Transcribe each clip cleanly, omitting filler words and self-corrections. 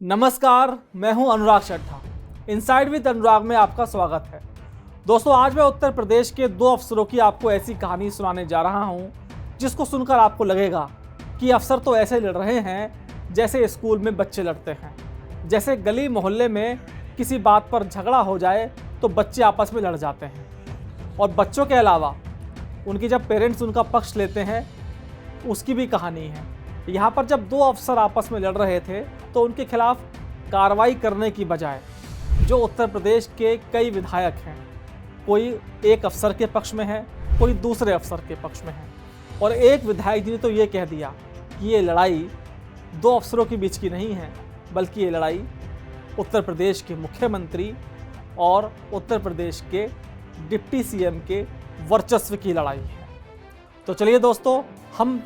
नमस्कार, मैं हूं अनुराग चड्ढा। इनसाइड विद अनुराग में आपका स्वागत है। दोस्तों, आज मैं उत्तर प्रदेश के दो अफसरों की आपको ऐसी कहानी सुनाने जा रहा हूं जिसको सुनकर आपको लगेगा कि अफसर तो ऐसे लड़ रहे हैं जैसे स्कूल में बच्चे लड़ते हैं। जैसे गली मोहल्ले में किसी बात पर झगड़ा हो जाए तो बच्चे आपस में लड़ जाते हैं, और बच्चों के अलावा उनके जब पेरेंट्स उनका पक्ष लेते हैं उसकी भी कहानी है। यहाँ पर जब दो अफसर आपस में लड़ रहे थे तो उनके खिलाफ कार्रवाई करने की बजाय जो उत्तर प्रदेश के कई विधायक हैं, कोई एक अफसर के पक्ष में है, कोई दूसरे अफसर के पक्ष में है, और एक विधायक जी ने तो ये कह दिया कि ये लड़ाई दो अफसरों के बीच की नहीं है, बल्कि ये लड़ाई उत्तर प्रदेश के मुख्यमंत्री और उत्तर प्रदेश के डिप्टी सीएम के वर्चस्व की लड़ाई है। तो चलिए दोस्तों, हम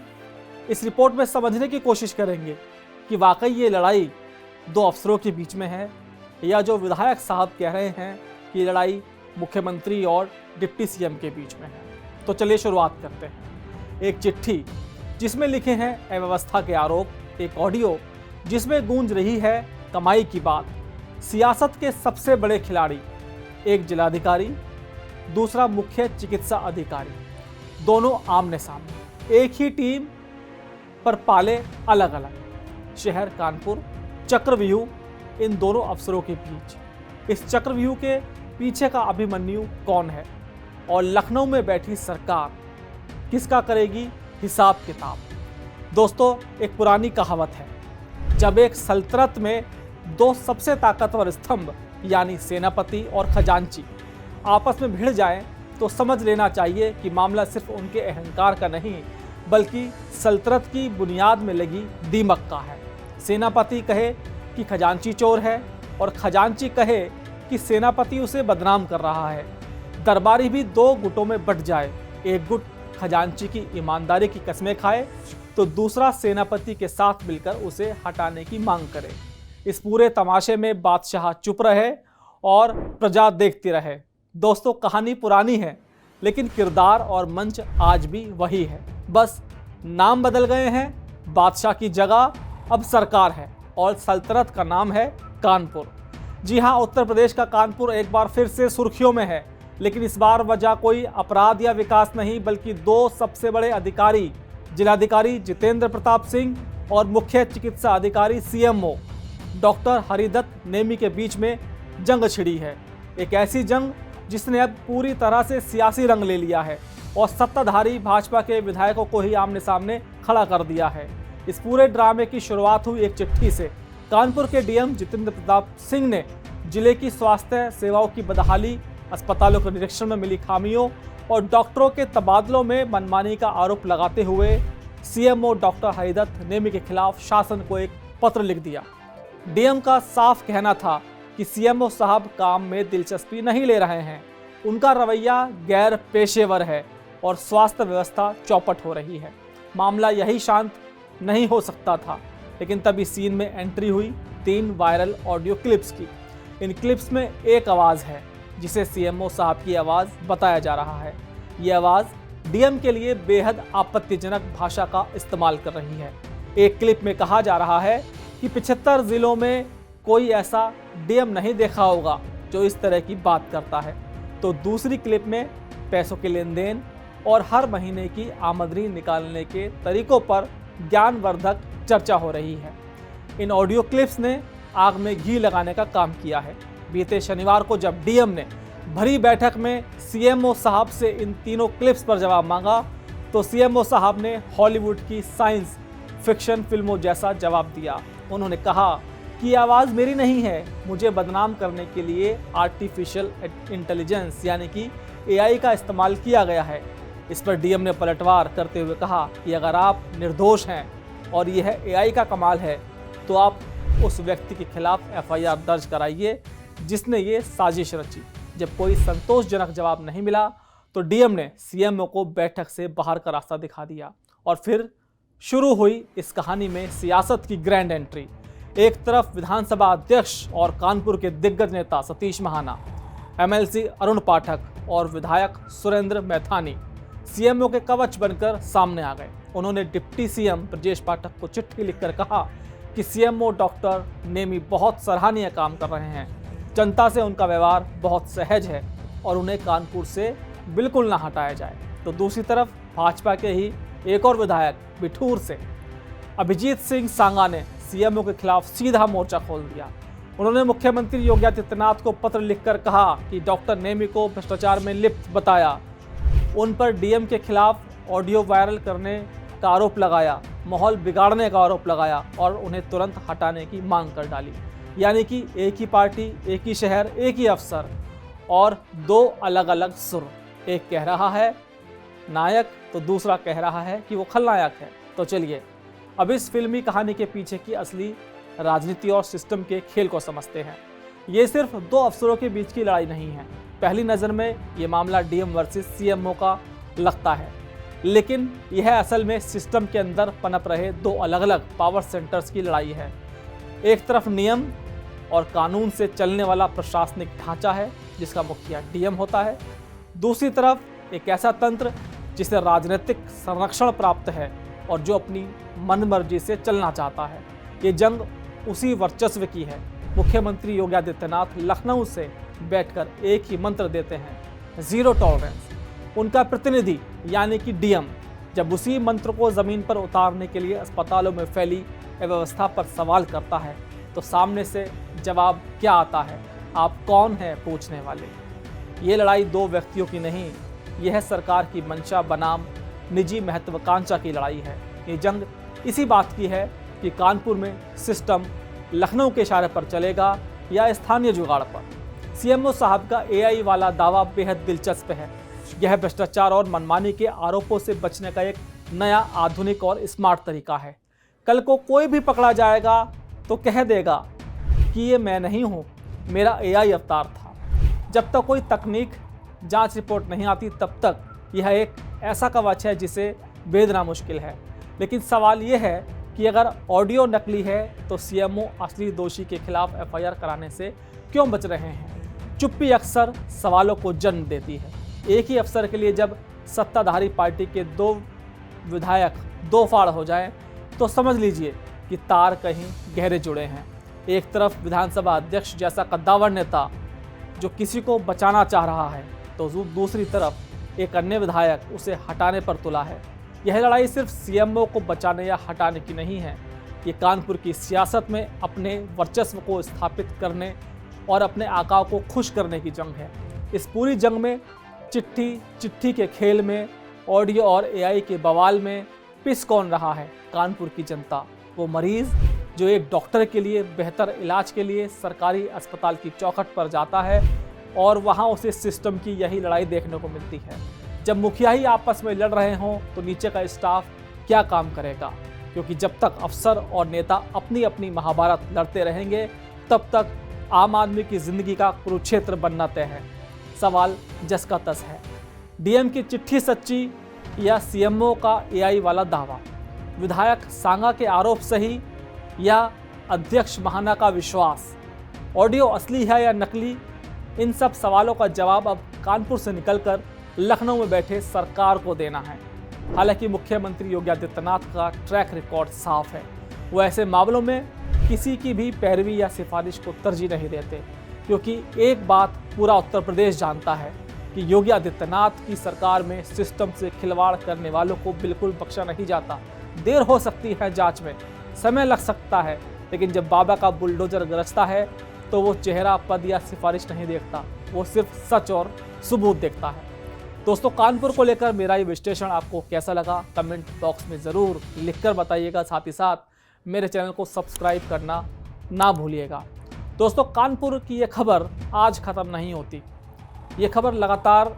इस रिपोर्ट में समझने की कोशिश करेंगे कि वाकई ये लड़ाई दो अफसरों के बीच में है या जो विधायक साहब कह रहे हैं कि ये लड़ाई मुख्यमंत्री और डिप्टी सीएम के बीच में है। तो चलिए शुरुआत करते हैं। एक चिट्ठी जिसमें लिखे हैं अव्यवस्था के आरोप, एक ऑडियो जिसमें गूंज रही है कमाई की बात, सियासत के सबसे बड़े खिलाड़ी, एक जिलाधिकारी, दूसरा मुख्य चिकित्सा अधिकारी, दोनों आमने सामने, एक ही टीम पर पाले अलग अलग। शहर कानपुर, चक्रव्यूह, इन दोनों अफसरों के बीच। इस चक्रव्यूह के पीछे का अभिमन्यु कौन है, और लखनऊ में बैठी सरकार किसका करेगी हिसाब किताब। दोस्तों, एक पुरानी कहावत है, जब एक सल्तनत में दो सबसे ताकतवर स्तंभ यानी सेनापति और खजांची आपस में भिड़ जाएं तो समझ लेना चाहिए कि मामला सिर्फ उनके अहंकार का नहीं बल्कि सल्तनत की बुनियाद में लगी दीमक का है। सेनापति कहे कि खजांची चोर है और खजांची कहे कि सेनापति उसे बदनाम कर रहा है। दरबारी भी दो गुटों में बंट जाए, एक गुट खजांची की ईमानदारी की कस्में खाए तो दूसरा सेनापति के साथ मिलकर उसे हटाने की मांग करे। इस पूरे तमाशे में बादशाह चुप रहे और प्रजा देखती रहे। दोस्तों, कहानी पुरानी है लेकिन किरदार और मंच आज भी वही है, बस नाम बदल गए हैं। बादशाह की जगह अब सरकार है और सल्तनत का नाम है कानपुर। जी हाँ, उत्तर प्रदेश का कानपुर एक बार फिर से सुर्खियों में है, लेकिन इस बार वजह कोई अपराध या विकास नहीं बल्कि दो सबसे बड़े अधिकारी, जिलाधिकारी जितेंद्र प्रताप सिंह और मुख्य चिकित्सा अधिकारी सीएमओ डॉक्टर हरिदत्त नेमी के बीच में जंग छिड़ी है। एक ऐसी जंग जिसने अब पूरी तरह से सियासी रंग ले लिया है और सत्ताधारी भाजपा के विधायकों को ही आमने सामने खड़ा कर दिया है। इस पूरे ड्रामे की शुरुआत हुई एक चिट्ठी से। कानपुर के डीएम जितेंद्र प्रताप सिंह ने जिले की स्वास्थ्य सेवाओं की बदहाली, अस्पतालों के निरीक्षण में मिली खामियों और डॉक्टरों के तबादलों में मनमानी का आरोप लगाते हुए सीएमओ डॉक्टर हरिदत्त नेमी के खिलाफ शासन को एक पत्र लिख दिया। डीएम का साफ कहना था कि सीएमओ साहब काम में दिलचस्पी नहीं ले रहे हैं, उनका रवैया गैर पेशेवर है और स्वास्थ्य व्यवस्था चौपट हो रही है। मामला यही शांत नहीं हो सकता था, लेकिन तभी सीन में एंट्री हुई 3 वायरल ऑडियो क्लिप्स की। इन क्लिप्स में एक आवाज़ है जिसे सीएमओ साहब की आवाज़ बताया जा रहा है। ये आवाज़ डीएम के लिए बेहद आपत्तिजनक भाषा का इस्तेमाल कर रही है। एक क्लिप में कहा जा रहा है कि 75 जिलों में कोई ऐसा डीएम नहीं देखा होगा जो इस तरह की बात करता है। तो दूसरी क्लिप में पैसों के लेन देन और हर महीने की आमदनी निकालने के तरीकों पर ज्ञानवर्धक चर्चा हो रही है। इन ऑडियो क्लिप्स ने आग में घी लगाने का काम किया है। बीते शनिवार को जब डीएम ने भरी बैठक में सीएमओ साहब से इन तीनों क्लिप्स पर जवाब मांगा तो सीएमओ साहब ने हॉलीवुड की साइंस फिक्शन फिल्मों जैसा जवाब दिया। उन्होंने कहा कि ये आवाज़ मेरी नहीं है, मुझे बदनाम करने के लिए आर्टिफिशियल इंटेलिजेंस यानी कि एआई का इस्तेमाल किया गया है। इस पर डीएम ने पलटवार करते हुए कहा कि अगर आप निर्दोष हैं और यह एआई का कमाल है तो आप उस व्यक्ति के खिलाफ एफआईआर दर्ज कराइए जिसने ये साजिश रची। जब कोई संतोषजनक जवाब नहीं मिला तो डीएम ने सीएमओ को बैठक से बाहर का रास्ता दिखा दिया और फिर शुरू हुई इस कहानी में सियासत की ग्रैंड एंट्री। एक तरफ विधानसभा अध्यक्ष और कानपुर के दिग्गज नेता सतीश महाना, एमएलसी अरुण पाठक और विधायक सुरेंद्र मैथानी सीएमओ के कवच बनकर सामने आ गए। उन्होंने डिप्टी सीएम ब्रजेश पाठक को चिट्ठी लिखकर कहा कि सीएमओ डॉक्टर नेमी बहुत सराहनीय काम कर रहे हैं। जनता से उनका व्यवहार बहुत सहज है और उन्हें कानपुर से बिल्कुल ना हटाया जाए। तो दूसरी तरफ भाजपा के ही एक और विधायक बिठूर से अभिजीत सिंह सांगा ने सीएमओ के खिलाफ सीधा मोर्चा खोल दिया। उन्होंने मुख्यमंत्री योगी आदित्यनाथ को पत्र लिखकर कहा कि डॉक्टर नेमी को भ्रष्टाचार में लिप्त बताया, उन पर डीएम के खिलाफ ऑडियो वायरल करने का आरोप लगाया, माहौल बिगाड़ने का आरोप लगाया और उन्हें तुरंत हटाने की मांग कर डाली। यानी कि एक ही पार्टी, एक ही शहर, एक ही अफसर और दो अलग अलग सुर। एक कह रहा है नायक तो दूसरा कह रहा है कि वो खलनायक है। तो चलिए अब इस फिल्मी कहानी के पीछे की असली राजनीति और सिस्टम के खेल को समझते हैं। ये सिर्फ दो अफसरों के बीच की लड़ाई नहीं है। पहली नज़र में ये मामला डीएम वर्सेस सीएमओ का लगता है, लेकिन यह असल में सिस्टम के अंदर पनप रहे दो अलग अलग पावर सेंटर्स की लड़ाई है। एक तरफ नियम और कानून से चलने वाला प्रशासनिक ढांचा है जिसका मुखिया डीएम होता है, दूसरी तरफ एक ऐसा तंत्र जिसे राजनीतिक संरक्षण प्राप्त है और जो अपनी मनमर्जी से चलना चाहता है। ये जंग उसी वर्चस्व की है। मुख्यमंत्री योगी आदित्यनाथ लखनऊ से बैठकर एक ही मंत्र देते हैं, जीरो टॉलरेंस। उनका प्रतिनिधि यानी कि डीएम जब उसी मंत्र को जमीन पर उतारने के लिए अस्पतालों में फैली अव्यवस्था पर सवाल करता है तो सामने से जवाब क्या आता है? आप कौन हैं पूछने वाले? ये लड़ाई दो व्यक्तियों की नहीं, यह है सरकार की मंशा बनाम निजी महत्वाकांक्षा की लड़ाई है। ये जंग इसी बात की है कि कानपुर में सिस्टम लखनऊ के इशारे पर चलेगा या स्थानीय जुगाड़ पर। सीएमओ साहब का एआई वाला दावा बेहद दिलचस्प है। यह भ्रष्टाचार और मनमानी के आरोपों से बचने का एक नया, आधुनिक और स्मार्ट तरीका है। कल को कोई भी पकड़ा जाएगा तो कह देगा कि ये मैं नहीं हूँ, मेरा एआई अवतार था। जब तक कोई तकनीक जांच रिपोर्ट नहीं आती तब तक यह एक ऐसा कवच है जिसे भेदना मुश्किल है। लेकिन सवाल यह है कि अगर ऑडियो नकली है तो सीएमओ असली दोषी के खिलाफ एफआईआर कराने से क्यों बच रहे हैं? चुप्पी अक्सर सवालों को जन्म देती है। एक ही अफसर के लिए जब सत्ताधारी पार्टी के दो विधायक दो फाड़ हो जाएं तो समझ लीजिए कि तार कहीं गहरे जुड़े हैं। एक तरफ विधानसभा अध्यक्ष जैसा कद्दावर नेता जो किसी को बचाना चाह रहा है तो दूसरी तरफ एक अन्य विधायक उसे हटाने पर तुला है। यह लड़ाई सिर्फ सीएमओ को बचाने या हटाने की नहीं है, ये कानपुर की सियासत में अपने वर्चस्व को स्थापित करने और अपने आकाओं को खुश करने की जंग है। इस पूरी जंग में चिट्ठी के खेल में, ऑडियो और एआई के बवाल में पिस कौन रहा है? कानपुर की जनता, वो मरीज जो एक डॉक्टर के लिए, बेहतर इलाज के लिए सरकारी अस्पताल की चौखट पर जाता है और वहाँ उसे सिस्टम की यही लड़ाई देखने को मिलती है। जब मुखिया ही आपस में लड़ रहे हों तो नीचे का स्टाफ क्या काम करेगा? क्योंकि जब तक अफसर और नेता अपनी अपनी महाभारत लड़ते रहेंगे तब तक आम आदमी की जिंदगी का कुरुक्षेत्र बनना तय है। सवाल जस का तस है, डीएम की चिट्ठी सच्ची या सीएमओ का एआई वाला दावा? विधायक सांगा के आरोप सही या अध्यक्ष महाना का विश्वास? ऑडियो असली है या नकली? इन सब सवालों का जवाब अब कानपुर से निकलकर लखनऊ में बैठे सरकार को देना है। हालांकि मुख्यमंत्री योगी आदित्यनाथ का ट्रैक रिकॉर्ड साफ है। वो ऐसे मामलों में किसी की भी पैरवी या सिफारिश को तरजीह नहीं देते, क्योंकि एक बात पूरा उत्तर प्रदेश जानता है कि योगी आदित्यनाथ की सरकार में सिस्टम से खिलवाड़ करने वालों को बिल्कुल बख्शा नहीं जाता। देर हो सकती है जांच में, समय लग सकता है, लेकिन जब बाबा का बुलडोजर गरजता है तो वो चेहरा, पद या सिफारिश नहीं देखता, वो सिर्फ सच और सबूत देखता है। दोस्तों, कानपुर को लेकर मेरा ये विश्लेषण आपको कैसा लगा कमेंट बॉक्स में ज़रूर लिखकर बताइएगा। साथ ही साथ मेरे चैनल को सब्सक्राइब करना ना भूलिएगा। दोस्तों, कानपुर की ये खबर आज ख़त्म नहीं होती। ये खबर लगातार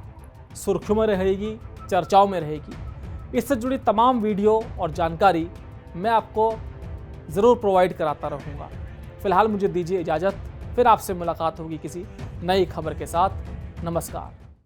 सुर्खियों में रहेगी, चर्चाओं में रहेगी। इससे जुड़ी तमाम वीडियो और जानकारी मैं आपको ज़रूर प्रोवाइड कराता रहूँगा। फिलहाल मुझे दीजिए इजाज़त, फिर आपसे मुलाकात होगी किसी नई खबर के साथ। नमस्कार।